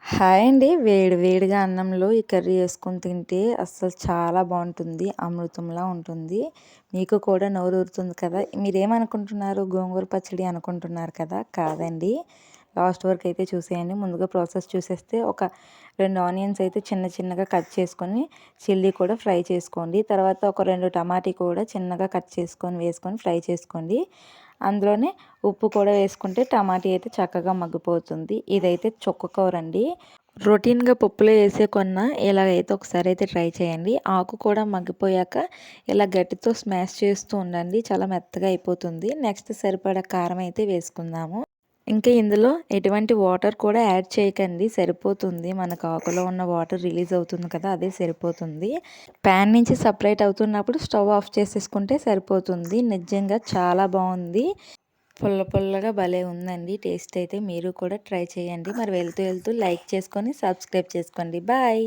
Hi అండి. వేడి వేడిగా అన్నంలో ఈ కర్రీ యేసుకొని తింటే అస్సలు చాలా బావుంటుంది. అమృతంలా ఉంటుంది. మీకు కూడా నోరూరుతుంది కదా! మీరేమనుకుంటున్నారు? గోంగూర పచ్చడి అనుకుంటున్నారు కదా! కాదండి. లాస్ట్ వరకు అయితే చూసేయండి. ముందుగా ప్రాసెస్ చూసేస్తే ఒక 2 ఆనియన్స్ అయితే చిన్న చిన్నగా కట్ చేసుకొని చిల్లీ కూడా ఫ్రై చేసుకోండి. తర్వాత ఒక 2 టమాటీ కూడా చిన్నగా కట్ చేసుకొని వేసుకొని ఫ్రై చేసుకోండి. అందులోనే ఉప్పు కూడా వేసుకుంటే టమాటీ అయితే చక్కగా మగ్గిపోతుంది. ఇదైతే చుక్క కూరండి. రొటీన్‌గా పప్పులో ఏసే కొన్నా ఇలాగైతే ఒకసారి అయితే ట్రై చేయండి. ఆకు కూడా మగ్గిపోయాక ఇలా గట్టితో స్మాష్ చేస్తూ ఉండండి. చాలా మెత్తగా అయిపోతుంది. నెక్స్ట్ సరిపడా కారం అయితే వేసుకుందాము. ఇంకా ఇందులో ఎటువంటి వాటర్ కూడా యాడ్ చేయకండి. సరిపోతుంది. మనకు ఆకులో ఉన్న వాటర్ రిలీజ్ అవుతుంది కదా! అదే సరిపోతుంది. ప్యాన్ నుంచి సపరేట్ అవుతున్నప్పుడు స్టవ్ ఆఫ్ చేసేసుకుంటే సరిపోతుంది. నిజంగా చాలా బావుంది. పుల్ల పుల్లగా భలే ఉందండి. టేస్ట్ అయితే మీరు కూడా ట్రై చేయండి. మరి వెళ్తూ వెళ్తూ లైక్ చేసుకొని సబ్స్క్రైబ్ చేసుకోండి. బాయ్.